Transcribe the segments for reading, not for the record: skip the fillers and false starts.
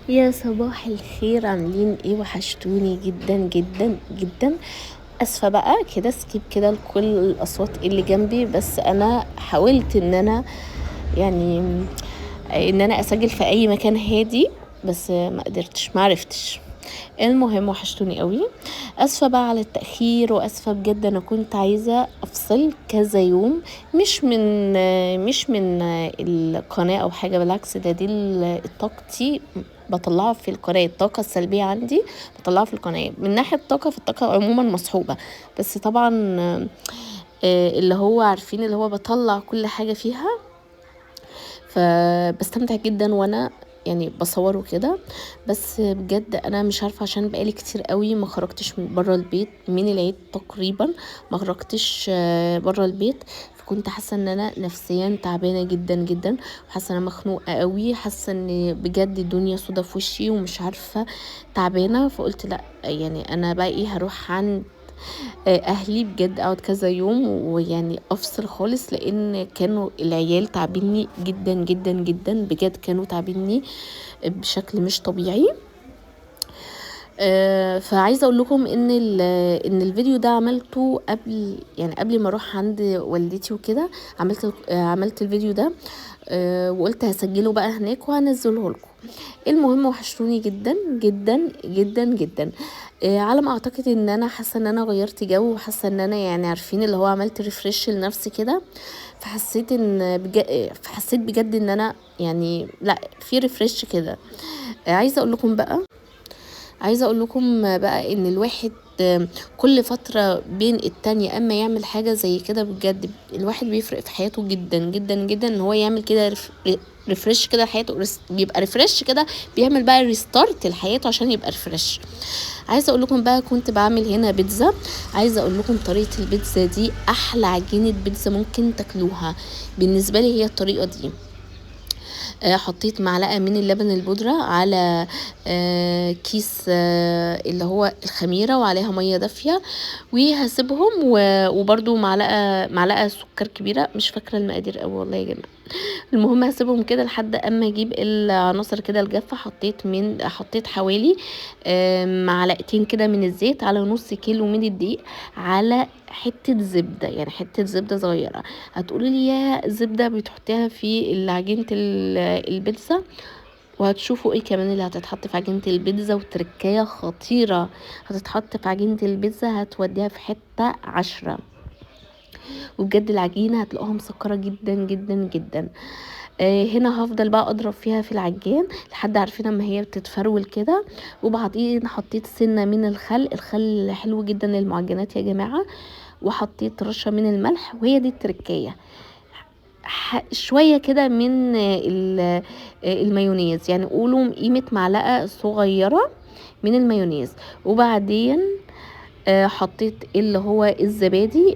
يا صباح الخير، عاملين ايه؟ وحشتوني جدا جدا جدا. اسفه بقى كده، سكيب كده لكل الاصوات اللي جنبي، بس انا حاولت ان انا يعني ان انا اسجل في اي مكان هادي، بس ما قدرتش، ما عرفتش. المهم وحشتوني قوي. اسفه بقى على التاخير، واسفه بجد، انا كنت عايزه افصل كذا يوم. مش من القناه او حاجه، بالعكس، ده دي طاقتي بطلعها في القناه. الطاقه السلبيه عندي بطلعها في القناه. من ناحيه الطاقه، في الطاقه عموما مصحوبه، بس طبعا اللي هو عارفين، اللي هو بطلع كل حاجه فيها، فبستمتع جدا وانا يعني بصوره كده. بس بجد انا مش عارفه، عشان بقالي كتير قوي ما خرجتش من بره البيت، من العيد تقريبا ما خرجتش بره البيت. فكنت حاسه ان انا نفسيا تعبانه جدا جدا، وحاسه ان انا مخنوقه قوي، حاسه ان بجد الدنيا سودا في وشي ومش عارفه، تعبانه. فقلت لا، يعني انا بقى ايه، هروح عند اهلي بجد، اقعد كذا يوم ويعني افصل خالص، لان كانوا العيال تعبيني جدا جدا جدا، بجد كانوا تعبيني بشكل مش طبيعي. فعايزه اقول لكم ان الفيديو ده عملته قبل، يعني قبل ما اروح عند والدتي وكده. عملت الفيديو ده، وقلت هسجله بقى هناك وهنزله لكم. المهم وحشتوني جدا جدا جدا جدا. على ما اعتقد ان انا حاسه ان انا غيرت جو، وحاسه ان انا يعني عارفين اللي هو عملت ريفريش لنفسي كده. فحسيت بجد ان انا يعني لا، في ريفريش كده. عايزه اقول لكم بقى ان الواحد كل فتره بين التانية اما يعمل حاجه زي كده، بجد الواحد بيفرق في حياته جدا جدا جدا، ان هو يعمل كده ريفرش كده حياته، بيبقى ريفرش كده، بيعمل بقى ريستارت لحياته عشان يبقى ريفرش. عايزه اقول لكم بقى، كنت بعمل هنا بيتزا. عايزه اقول لكم طريقه البيتزا دي احلى عجينه بيتزا ممكن تاكلوها. بالنسبه لي هي الطريقه دي. حطيت معلقه من اللبن البودره على كيس اللي هو الخميره، وعليها ميه دافيه، وهسيبهم وبرده معلقه سكر كبيره، مش فاكره المقادير قوي والله يا جماعه. المهم هسيبهم كده لحد اما اجيب العناصر كده الجافه. حطيت حوالي معلقتين كده من الزيت، على نص كيلو من الدقيق، على حته زبده، يعني حته زبده صغيره. هتقولي لي يا زبده بتحطيها في عجينه البيتزا؟ وهتشوفوا ايه كمان اللي هتتحط في عجينه البيتزا، وتركايه خطيره هتتحط في عجينه البيتزا، هتوديها في حته 10. وبجد العجينه هتلاقوها مسكره جدا جدا جدا. هنا هفضل بقى اضرب فيها في العجين لحد، عارفين اما هي بتتفرول كده. وبعدين حطيت سنه من الخل حلو جدا للمعجنات يا جماعه. وحطيت رشه من الملح، وهي دي التركايه. شويه كده من المايونيز، يعني قولوا قيمه معلقه صغيره من المايونيز. وبعدين حطيت اللي هو الزبادي،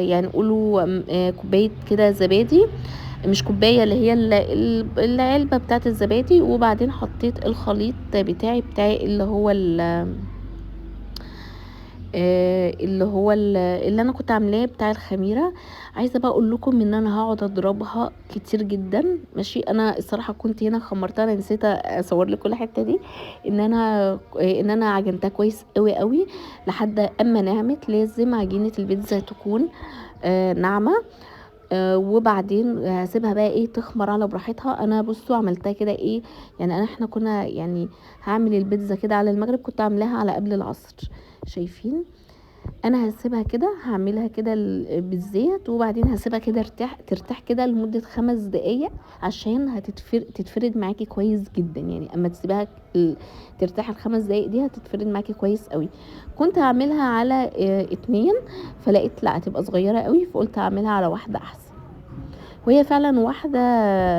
يعني قولوا كوبايه كده زبادي، مش كوبايه، اللي هي العلبه بتاعت الزبادي. وبعدين حطيت الخليط بتاعي اللي انا كنت عاملاه بتاع الخميره. عايزه بقى اقول لكم ان انا هقعد اضربها كتير جدا. ماشي، انا الصراحه كنت هنا خمرتها، انا نسيت اصور لكم الحته دي. ان انا عجنتها كويس قوي قوي لحد اما نعمت. لازم عجينه البيتزا تكون ناعمه. وبعدين هسيبها بقى ايه، تخمر على براحتها. انا بصوا عملتها كده ايه، يعني احنا كنا يعني هعمل البيتزا كده على المغرب، كنت عاملاها على قبل العصر. شايفين؟ انا هسيبها كده، هعملها كده بالزيت، وبعدين هسيبها كده ترتاح كده لمدة 5 دقايق، عشان تتفرد معاكي كويس جدا. يعني اما تسيبها ترتاح ال5 دقايق دي، هتتفرد معاكي كويس قوي. كنت هعملها على 2، فلقيت لا هتبقى صغيرة قوي، فقلت هعملها على واحدة احسن. وهي فعلا واحدة،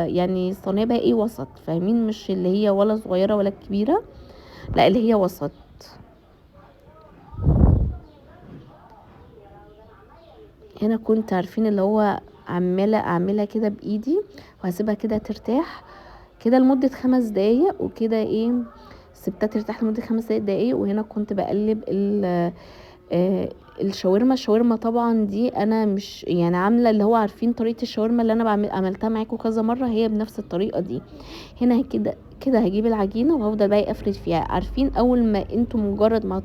يعني صينية بقى ايه، وسط، فاهمين؟ مش اللي هي ولا صغيرة ولا كبيرة، لا اللي هي وسط. هنا كنت عارفين اللي هو عمالة اعملها كده بايدي، وهسيبها كده ترتاح كده لمدة 5 دقايق، وكده ايه، سبتها ترتاح لمدة 5 دقايق. وهنا كنت بقلب الشاورما طبعا دي انا مش يعني عامله اللي هو عارفين طريقه الشاورما اللي انا عملتها معاكم كذا مره، هي بنفس الطريقه دي. هنا كده كده هجيب العجينه وهفضل بقى افرد فيها. عارفين اول ما انتم مجرد ما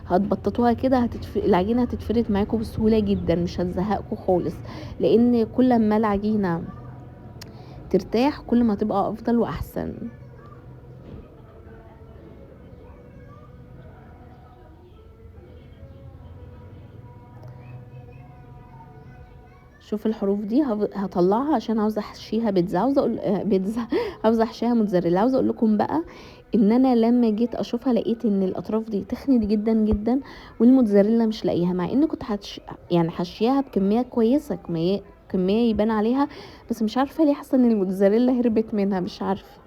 هتبططوها كده العجينه هتتفرد معاكم بسهوله جدا، مش هتزهقكم خالص، لان كل ما العجينه ترتاح كل ما تبقى افضل واحسن. شوف الحروف دي هطلعها عشان عاوزه احشيها بيتزا، عاوزه اقول بيتزا عاوزه احشيها موتزاريلا. عاوزه اقول لكم بقى ان انا لما جيت اشوفها لقيت ان الاطراف دي تخنت جدا جدا، والموتزاريلا مش لاقيها، مع ان كنت يعني حشياها بكميه كويسه، كميه يبان عليها، بس مش عارفه ليه حاسه ان الموتزاريلا هربت منها، مش عارفه.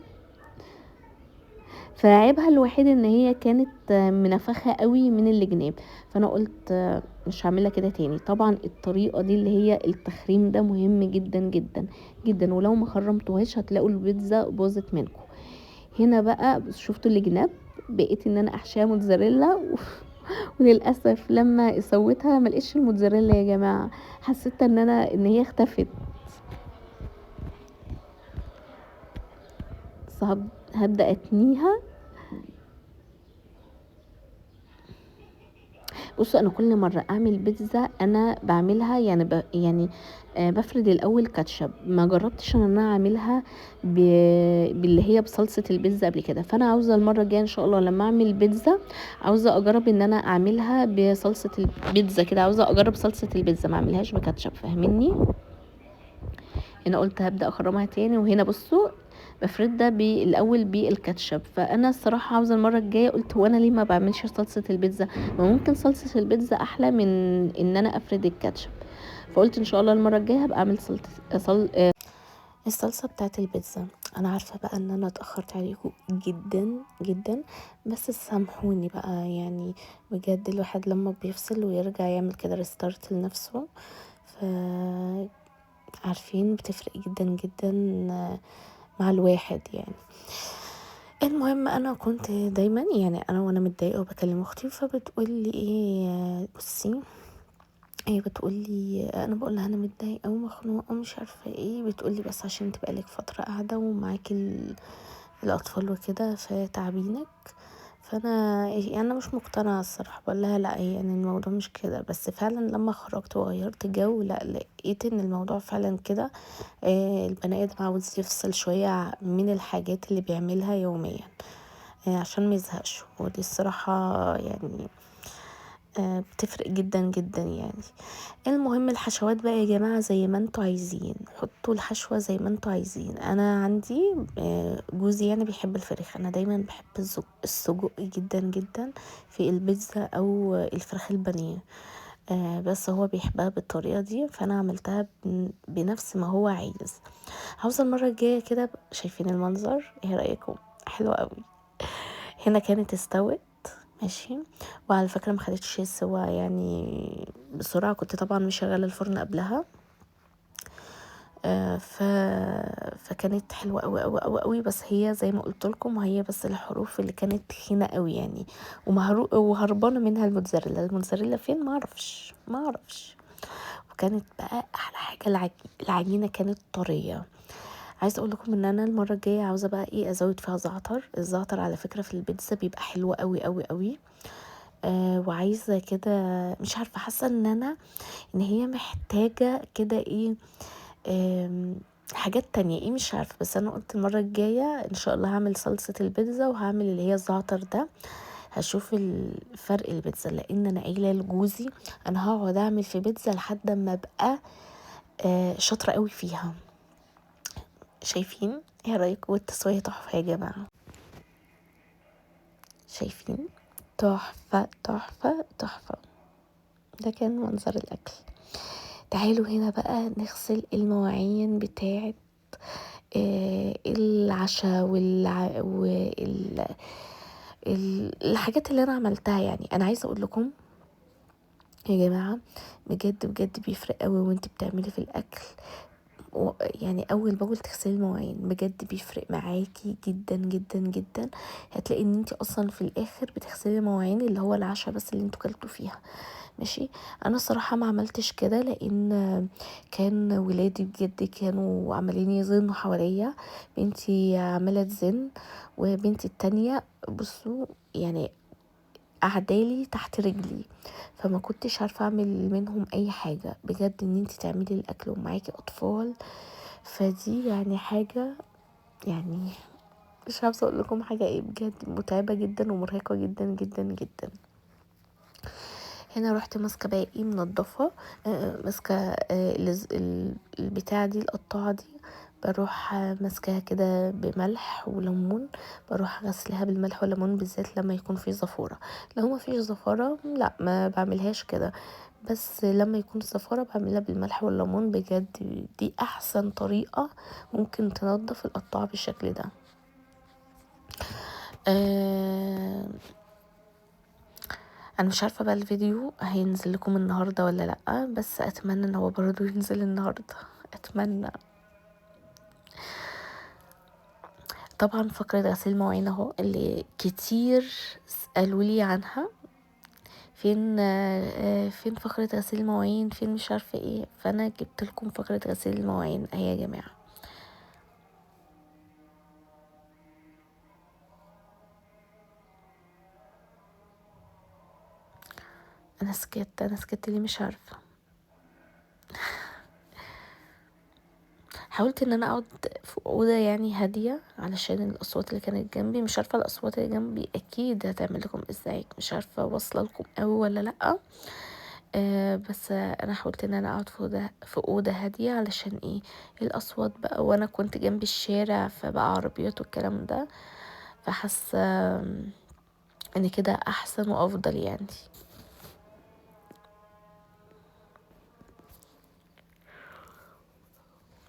فعيبها الوحيد ان هي كانت منفخه قوي من الجناب، فانا قلت مش هعملها كده تاني. طبعا الطريقه دي اللي هي التخريم ده مهم جدا جدا جدا، ولو ما خرمتوهاش هتلاقوا البيتزا باظت منكم. هنا بقى شفتوا الجناب، بقيت ان انا احشيها موتزاريلا وللاسف لما سويتها ما لقيتش الموتزاريلا يا جماعه، حسيت ان هي اختفت. بس هبدا اتنيها. بصوا انا كل مره اعمل بيتزا انا بعملها يعني بفرد الاول كاتشب، ما جربتش ان انا اعملها باللي هي بصلصه البيتزا قبل كده. فانا عاوزه المره الجايه ان شاء الله لما اعمل بيتزا عاوزه اجرب ان انا اعملها بصلصه البيتزا كده، عاوزه اجرب صلصه البيتزا ما اعملهاش بكاتشب، فاهميني؟ هنا قلت هبدا اخرمها تاني، وهنا بصوا بفرد ده الاول بالكاتشب. فانا الصراحه عاوزه المره الجايه، قلت هو انا ليه ما بعملش صلصه البيتزا، ما ممكن صلصه البيتزا احلى من ان انا افرد الكاتشب. فقلت ان شاء الله المره الجايه هبقى اعمل الصلصه بتاعت البيتزا. انا عارفه بقى ان انا اتاخرت عليكم جدا جدا، بس سامحوني بقى يعني، بجد الواحد لما بيفصل ويرجع يعمل كده ريستارت لنفسه، ف عارفين بتفرق جدا جدا مع الواحد يعني. المهم انا كنت دايما يعني انا وانا متضايقه وبكلم اختي، فبتقول لي ايه بصي، هي بتقول لي انا بقول لها انا متضايقه ومخنوقه ومش عارفه ايه، بتقول لي بس عشان تبقى لك فتره قاعده ومعاكي الاطفال وكده فتعبينك. فانا يعني انا مش مقتنعه الصراحه، بقول لها لا يعني الموضوع مش كده، بس فعلا لما خرجت وغيرت جو لا لقيت ان الموضوع فعلا كده. البني ادم عاوز يفصل شويه من الحاجات اللي بيعملها يوميا عشان ما يزهقش، ودي الصراحه يعني بتفرق جدا جدا يعني. المهم الحشوات بقى يا جماعة زي ما انتوا عايزين، حطوا الحشوة زي ما انتوا عايزين. انا عندي جوزي يعني بيحب الفراخ، انا دايما بحب السجق جدا جدا في البيتزا او الفراخ البانيه، بس هو بيحبها بالطريقة دي، فانا عملتها بنفس ما هو عايز. عاوزة المرة الجاية كده. شايفين المنظر؟ ايه رأيكم؟ حلوة قوي. هنا كانت استوت ماشي، وعلى فكرة ما خدتش سوا يعني بسرعة، كنت طبعا مشغله الفرن قبلها. فكانت حلوه قوي قوي قوي قوي، بس هي زي ما قلت لكم هي بس الحروف اللي كانت تخينه قوي يعني، وهربانه منها الموتزاريلا فين ما اعرفش. وكانت بقى احلى حاجه العجينه كانت طريه. عايزه اقول لكم ان انا المره الجايه عاوزه بقى ايه ازود فيها زعتر. الزعتر على فكره في البيتزا بيبقى حلو قوي قوي قوي. وعايزه كده، مش عارفه حاسه ان هي محتاجه كده ايه حاجات تانية ايه مش عارفه. بس انا قلت المره الجايه ان شاء الله هعمل صلصه البيتزا وهعمل اللي هي الزعتر ده، هشوف الفرق البيتزا، لان انا قايله لجوزي انا هقعد اعمل في بيتزا لحد ما ابقى شاطره قوي فيها. شايفين؟ ايه رايكم؟ والتسويه تحفه يا جماعه، شايفين؟ تحفه تحفه تحفه. ده كان منظر الاكل. تعالوا هنا بقى نغسل المواعين بتاعه العشاء الحاجات اللي انا عملتها. يعني انا عايزه اقول لكم يا جماعه بجد بجد بيفرق قوي وانت بتعملي في الاكل، يعني اول باول تغسلي المواعين بجد بيفرق معاكي جدا جدا جدا. هتلاقي ان انت اصلا في الاخر بتغسلي المواعين اللي هو العشاء بس اللي انتوا كلتوا فيها. ماشي. انا الصراحه ما عملتش كده لان كان ولادي بجد كانوا عمالين يزنوا حواليا. بنتي عماله تزن وبنتي التانية بصوا يعني قعدالي تحت رجلي، فما كنتش عارفه اعمل منهم اي حاجه بجد. ان انتي تعملي الاكل ومعاكي اطفال فدي يعني حاجه، يعني مش عارفه اقول لكم حاجه ايه، بجد متعبه جدا ومرهقه جدا جدا جدا. هنا رحت ماسكه بقى ايه منضفه، ماسكه البتاعه دي القطاعه دي، بروح ماسكاها كده بملح وليمون، بروح غسلها بالملح والليمون بالذات لما يكون في زفوره. لو ما فيش زفاره لا ما بعملهاش كده، بس لما يكون الزفاره بعملها بالملح والليمون. بجد دي احسن طريقه ممكن تنضف القطاعه بالشكل ده. أه انا مش عارفه بقى الفيديو هينزل لكم النهارده ولا لا، بس اتمنى ان هو برضو ينزل النهارده، اتمنى. طبعا فقره غسيل المواعين اهو اللي كتير قالوا لي عنها، فين فقره غسيل المواعين، فين مش عارفه ايه، فانا جبت لكم فقره غسيل المواعين اهي يا جماعه. انا سكت ليه مش عارفه. حاولت ان انا اقعد في اوضه يعني هاديه علشان الاصوات اللي كانت جنبي، مش عارفه الاصوات اللي جنبي اكيد هتعمل لكم ازعاج، مش عارفه واصله لكم قوي ولا لا. بس انا حاولت ان انا اقعد في اوضه هاديه علشان ايه الاصوات بقى، وانا كنت جنب الشارع فبقى عربيات والكلام ده، فحاسه ان كده احسن وافضل يعني.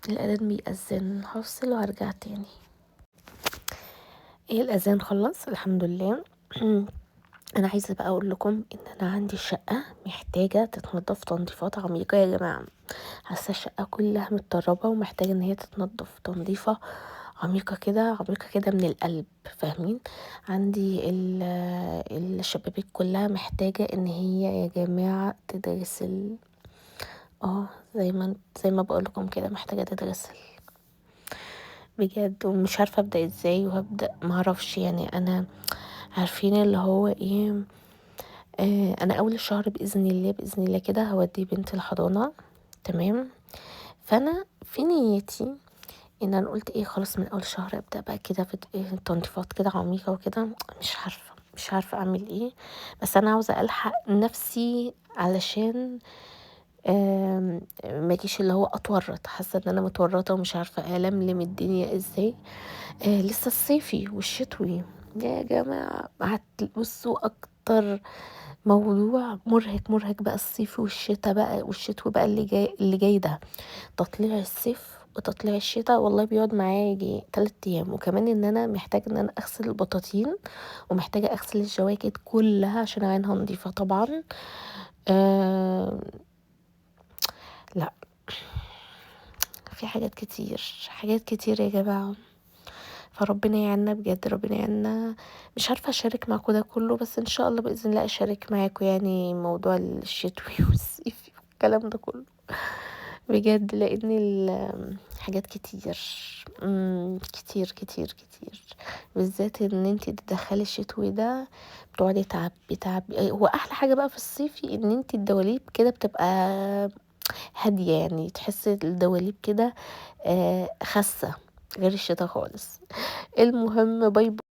الاذان بيأذن، هفصل وهرجع تاني. ايه الاذان خلص الحمد لله. انا عايزه بقى اقول لكم ان انا عندي الشقه محتاجه تتنضف تنظيفات عميقه يا جماعه. حاسه الشقه كلها متطربه ومحتاجه ان هي تتنضف تنظيفه عميقه كده، عميقه كده من القلب، فاهمين؟ عندي الشبابيك كلها محتاجه ان هي يا جماعه تتغسل. اه زي ما بقول لكم كده محتاجه تتغسل بجد، ومش عارفه ابدا ازاي وهبدا معرفش يعني. انا عارفين اللي هو ايه، انا اول الشهر باذن الله كده هودي بنت الحضانه، تمام. فانا في نيتي ان انا قلت ايه خلاص من اول شهر ابدا بقى كده في تنظيفات كده عميقه وكده. مش عارفه اعمل ايه، بس انا عاوزه الحق نفسي علشان ما اجيش اللي هو اتورط، حاسه ان انا متورطه ومش عارفه الملم الدنيا ازاي. لسه الصيفي والشتوي يا جماعه بصوا اكتر موضوع مرهق بقى الصيف والشتاء بقى والشتوي بقى اللي جاي ده، تطليع الصيف وتطليع الشتاء والله بيقعد معايا يجي 3 ايام. وكمان ان انا محتاجه ان انا اغسل البطاطين ومحتاجه اغسل الجواكت كلها عشان عينها نظيفه طبعا. آه لا، في حاجات كتير يا جماعه، فربنا يعيننا بجد، ربنا يعيننا. مش عارفه اشارك معاكم ده كله، بس ان شاء الله باذن الله اشارك معاكم يعني موضوع الشتوي والصيفي والكلام ده كله بجد، لان حاجات كتير، كتير كتير كتير، بالذات ان انتي تدخلي الشتوي ده بتقعدي تعبي. هو احلى حاجه بقى في الصيفي ان انتي الدواليب كده بتبقى هاديه، يعني تحسي الدواليب كده خاسه غير الشتا خالص. المهم باي باي.